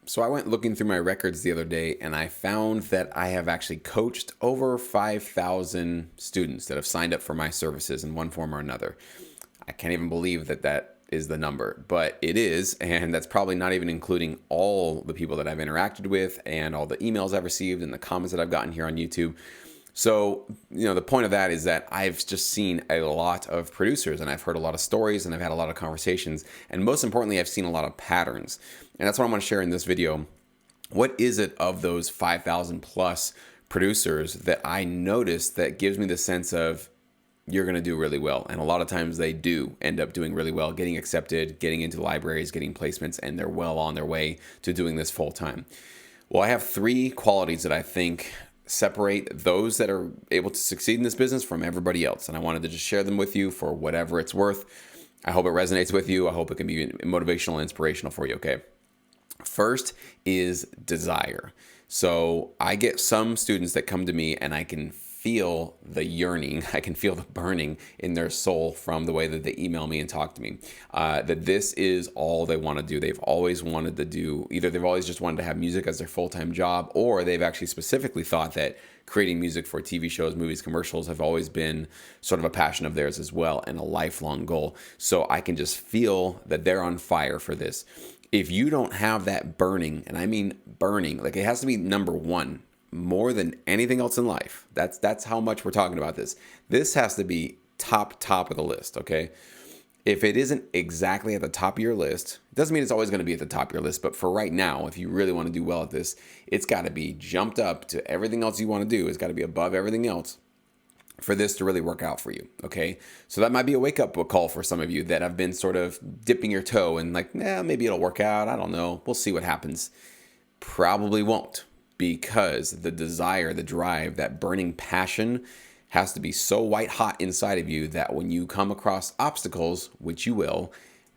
So I went looking through my records the other day and I found that I have actually coached over 5,000 students that have signed up for my services in one form or another. I can't even believe that that is the number, but it is. And that's probably not even including all the people that I've interacted with and all the emails I've received and the comments that I've gotten here on YouTube. So, the point of that is that I've just seen a lot of producers and I've heard a lot of stories and I've had a lot of conversations. And most importantly, I've seen a lot of patterns. And that's what I want to share in this video. What is it of those 5,000 plus producers that I noticed that gives me the sense of you're going to do really well? And a lot of times they do end up doing really well, getting accepted, getting into libraries, getting placements, and they're well on their way to doing this full time. Well, I have 3 qualities that I think separate those that are able to succeed in this business from everybody else. And I wanted to just share them with you for whatever it's worth. I hope it resonates with you. I hope it can be motivational and inspirational for you, okay? First is desire. So I get some students that come to me and I can feel the yearning, I can feel the burning in their soul from the way that they email me and talk to me, that this is all they want to do. They've always wanted to do, either they've always just wanted to have music as their full-time job, or they've actually specifically thought that creating music for TV shows, movies, commercials have always been sort of a passion of theirs as well and a lifelong goal. So I can just feel that they're on fire for this. If you don't have that burning, and I mean burning, like it has to be number one, more than anything else in life. That's how much we're talking about this. This has to be top of the list, okay? If it isn't exactly at the top of your list, it doesn't mean it's always going to be at the top of your list, but for right now, if you really want to do well at this, it's got to be jumped up to everything else you want to do. It's got to be above everything else for this to really work out for you, okay? So that might be a wake-up call for some of you that have been sort of dipping your toe and like, maybe it'll work out. I don't know. We'll see what happens. Probably won't, because the desire, the drive, that burning passion has to be so white hot inside of you that when you come across obstacles, which you will,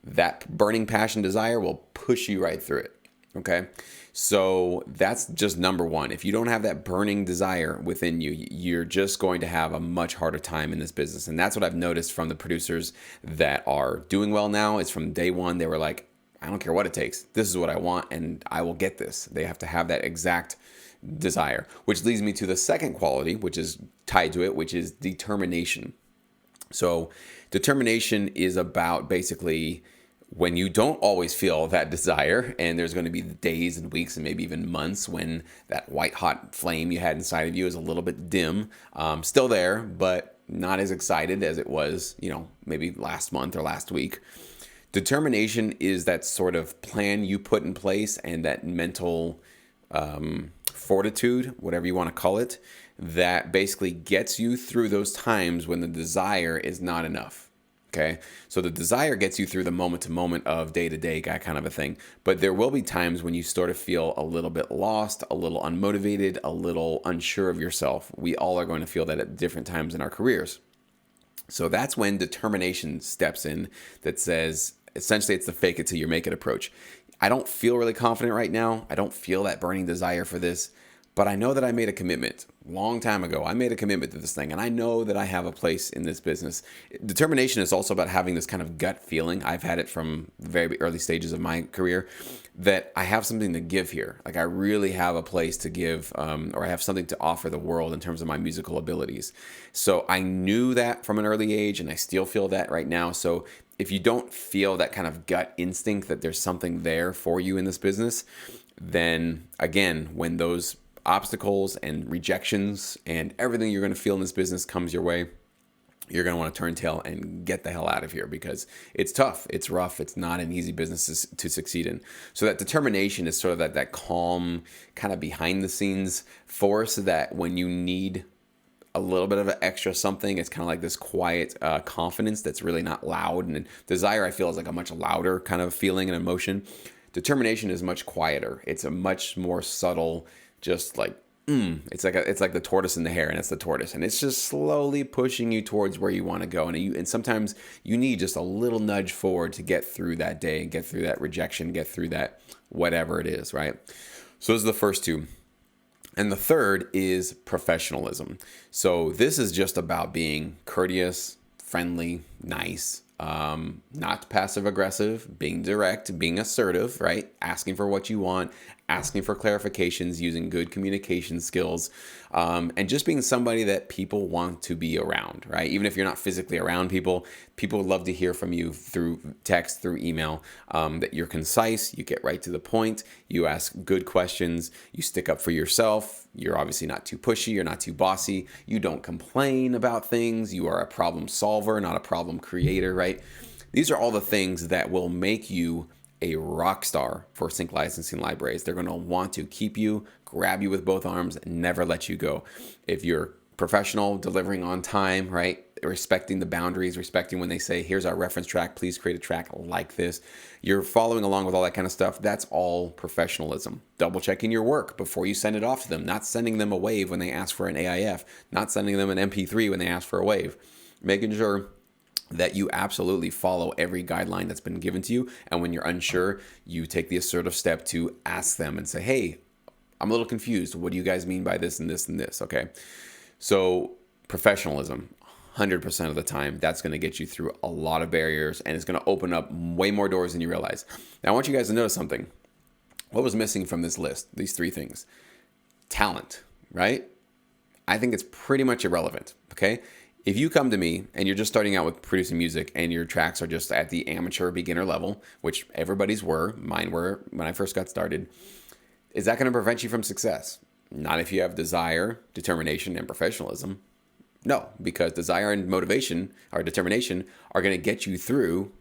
that burning passion desire will push you right through it, okay? So that's just number one. If you don't have that burning desire within you, you're just going to have a much harder time in this business. And that's what I've noticed from the producers that are doing well now. It's from day one, they were like, I don't care what it takes. This is what I want and I will get this. They have to have that exact desire, which leads me to the second quality, which is tied to it, which is determination. So determination is about basically when you don't always feel that desire, and there's going to be days and weeks and maybe even months when that white hot flame you had inside of you is a little bit dim, still there, but not as excited as it was, maybe last month or last week. Determination is that sort of plan you put in place and that mental fortitude, whatever you want to call it, that basically gets you through those times when the desire is not enough. Okay, so the desire gets you through the moment to moment of day to day guy kind of a thing. But there will be times when you sort of feel a little bit lost, a little unmotivated, a little unsure of yourself. We all are going to feel that at different times in our careers. So that's when determination steps in, that says, essentially, it's the fake it till you make it approach. I don't feel really confident right now. I don't feel that burning desire for this, but I know that I made a commitment a long time ago. I made a commitment to this thing, and I know that I have a place in this business. Determination is also about having this kind of gut feeling. I've had it from the very early stages of my career that I have something to give here. Like I really have a place to give, or I have something to offer the world in terms of my musical abilities. So I knew that from an early age, and I still feel that right now. So if you don't feel that kind of gut instinct that there's something there for you in this business, then again, when those obstacles and rejections and everything you're going to feel in this business comes your way, you're going to want to turn tail and get the hell out of here, because it's tough, it's rough, it's not an easy business to succeed in. So that determination is sort of that calm, kind of behind the scenes force that when you need a little bit of an extra something, it's kind of like this quiet confidence that's really not loud. And desire, I feel, is like a much louder kind of feeling and emotion. Determination is much quieter. It's a much more subtle, just like, it's like the tortoise and the hare, and it's the tortoise. And it's just slowly pushing you towards where you want to go. And sometimes you need just a little nudge forward to get through that day, get through that rejection, get through that whatever it is, right? So those are the first two. And the third is professionalism. So this is just about being courteous, friendly, nice, not passive aggressive, being direct, being assertive, right? Asking for what you want, asking for clarifications, using good communication skills, and just being somebody that people want to be around, right? Even if you're not physically around people, people would love to hear from you through text, through email, that you're concise, you get right to the point, you ask good questions, you stick up for yourself, you're obviously not too pushy, you're not too bossy, you don't complain about things, you are a problem solver, not a problem creator, right? These are all the things that will make you a rock star for sync licensing libraries. They're going to want to keep you, grab you with both arms, and never let you go. If you're professional, delivering on time, right? Respecting the boundaries, respecting when they say, here's our reference track, please create a track like this. You're following along with all that kind of stuff. That's all professionalism. Double checking your work before you send it off to them, not sending them a wave when they ask for an AIF, not sending them an MP3 when they ask for a wave. Making sure that you absolutely follow every guideline that's been given to you. And when you're unsure, you take the assertive step to ask them and say, hey, I'm a little confused. What do you guys mean by this and this and this? Okay. So professionalism, 100% of the time, that's going to get you through a lot of barriers, and it's going to open up way more doors than you realize. Now, I want you guys to notice something. What was missing from this list? These three things. Talent, right? I think it's pretty much irrelevant. Okay. If you come to me and you're just starting out with producing music and your tracks are just at the amateur beginner level, which everybody's were, mine were when I first got started, is that going to prevent you from success? Not if you have desire, determination, and professionalism. No, because desire and motivation or determination are going to get you through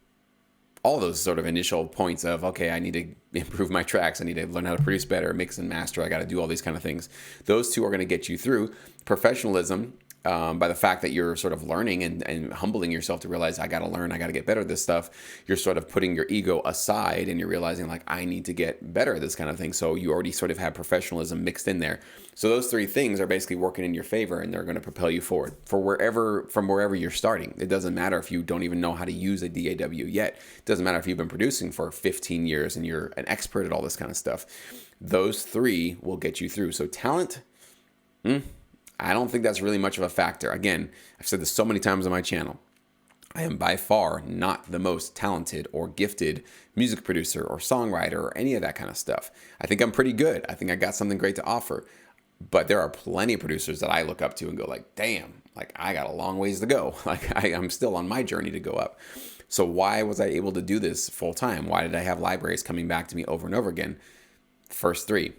all those sort of initial points of, okay, I need to improve my tracks. I need to learn how to produce better, mix and master. I got to do all these kind of things. Those two are going to get you through. Professionalism, by the fact that you're sort of learning and humbling yourself to realize I got to learn, I got to get better at this stuff. You're sort of putting your ego aside and you're realizing like, I need to get better at this kind of thing. So you already sort of have professionalism mixed in there. So those three things are basically working in your favor, and they're going to propel you forward from wherever you're starting. It doesn't matter if you don't even know how to use a DAW yet. It doesn't matter if you've been producing for 15 years and you're an expert at all this kind of stuff. Those three will get you through. So talent, I don't think that's really much of a factor. Again, I've said this so many times on my channel. I am by far not the most talented or gifted music producer or songwriter or any of that kind of stuff. I think I'm pretty good. I think I got something great to offer. But there are plenty of producers that I look up to and go like, damn, like I got a long ways to go. Like I'm still on my journey to go up. So why was I able to do this full time? Why did I have libraries coming back to me over and over again? First three.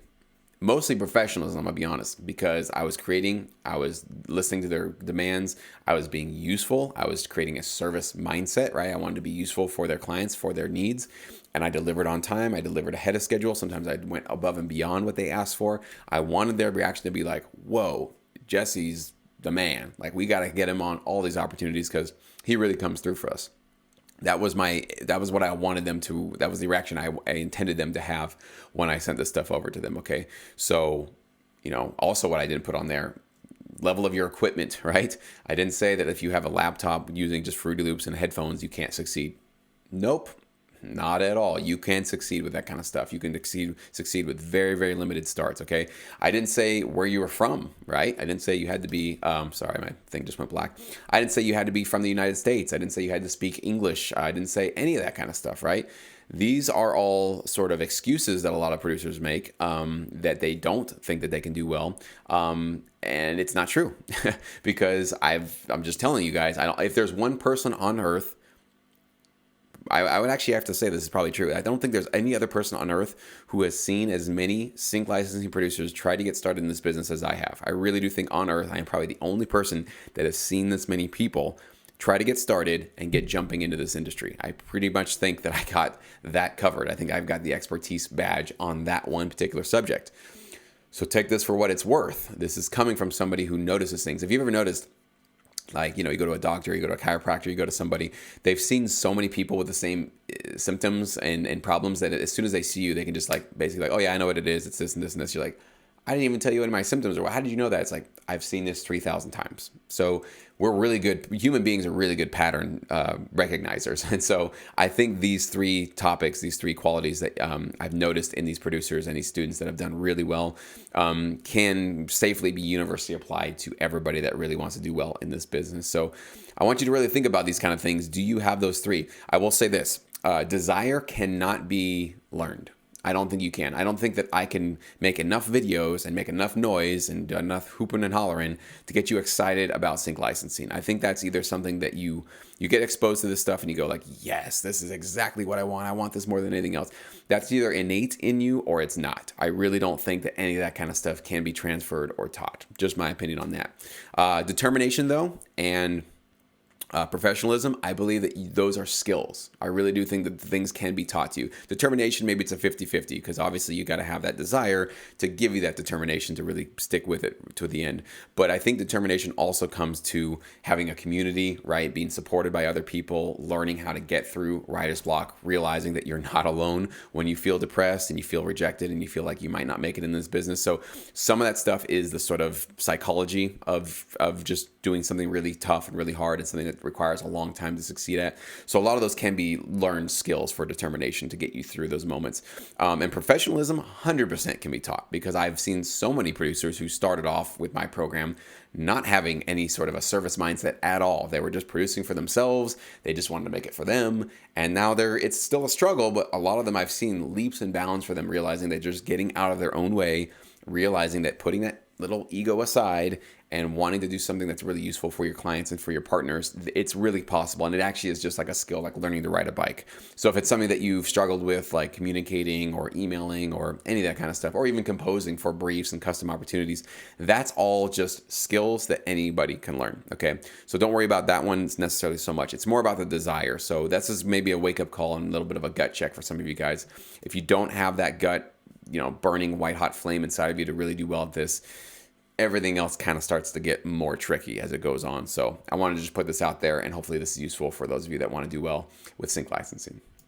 Mostly professionalism, I'll be honest, because I was listening to their demands. I was being useful. I was creating a service mindset, right? I wanted to be useful for their clients, for their needs. And I delivered on time. I delivered ahead of schedule. Sometimes I went above and beyond what they asked for. I wanted their reaction to be like, whoa, Jesse's the man. Like we got to get him on all these opportunities because he really comes through for us. That was what I wanted them to, that was the reaction I intended them to have when I sent this stuff over to them, okay? So, also what I didn't put on there, level of your equipment, right? I didn't say that if you have a laptop using just Fruity Loops and headphones, you can't succeed. Nope. Not at all. You can succeed with that kind of stuff. You can succeed with very, very limited starts, okay? I didn't say where you were from, right? I didn't say you had to be, sorry, my thing just went black. I didn't say you had to be from the United States. I didn't say you had to speak English. I didn't say any of that kind of stuff, right? These are all sort of excuses that a lot of producers make that they don't think that they can do well. And it's not true because I'm just telling you guys, if there's one person on earth, I would actually have to say this is probably true. I don't think there's any other person on earth who has seen as many sync licensing producers try to get started in this business as I have. I really do think on earth, I am probably the only person that has seen this many people try to get started and get jumping into this industry. I pretty much think that I got that covered. I think I've got the expertise badge on that one particular subject. So take this for what it's worth. This is coming from somebody who notices things. If you've ever noticed, like, you go to a doctor, you go to a chiropractor, you go to somebody, they've seen so many people with the same symptoms and problems that as soon as they see you, they can just like basically like, oh yeah, I know what it is. It's this and this and this. You're like, I didn't even tell you any of my symptoms, or how did you know that? It's like, I've seen this 3,000 times. So we're really good. Human beings are really good pattern recognizers. And so I think these three topics, these three qualities that I've noticed in these producers and these students that have done really well can safely be universally applied to everybody that really wants to do well in this business. So I want you to really think about these kind of things. Do you have those three? I will say this, desire cannot be learned. I don't think you can. I don't think that I can make enough videos and make enough noise and do enough hooping and hollering to get you excited about sync licensing. I think that's either something that you get exposed to this stuff and you go like, yes, this is exactly what I want. I want this more than anything else. That's either innate in you or it's not. I really don't think that any of that kind of stuff can be transferred or taught. Just my opinion on that. Determination though, and professionalism, I believe that those are skills. I really do think that things can be taught to you. Determination, maybe it's a 50-50 because obviously you got to have that desire to give you that determination to really stick with it to the end. But I think determination also comes to having a community, right? Being supported by other people, learning how to get through writer's block, realizing that you're not alone when you feel depressed and you feel rejected and you feel like you might not make it in this business. So some of that stuff is the sort of psychology of just doing something really tough and really hard and something that requires a long time to succeed at. So a lot of those can be learned skills for determination to get you through those moments. And professionalism, 100% can be taught because I've seen so many producers who started off with my program not having any sort of a service mindset at all. They were just producing for themselves. They just wanted to make it for them. And now it's still a struggle, but a lot of them I've seen leaps and bounds for them, realizing they're just getting out of their own way, realizing that putting that little ego aside and wanting to do something that's really useful for your clients and for your partners, it's really possible. And it actually is just like a skill, like learning to ride a bike. So if it's something that you've struggled with, like communicating or emailing or any of that kind of stuff, or even composing for briefs and custom opportunities, that's all just skills that anybody can learn, okay? So don't worry about that one necessarily so much. It's more about the desire. So that's just maybe a wake-up call and a little bit of a gut check for some of you guys. If you don't have that gut, burning white hot flame inside of you to really do well at this, everything else kind of starts to get more tricky as it goes on. So I wanted to just put this out there, and hopefully this is useful for those of you that want to do well with sync licensing.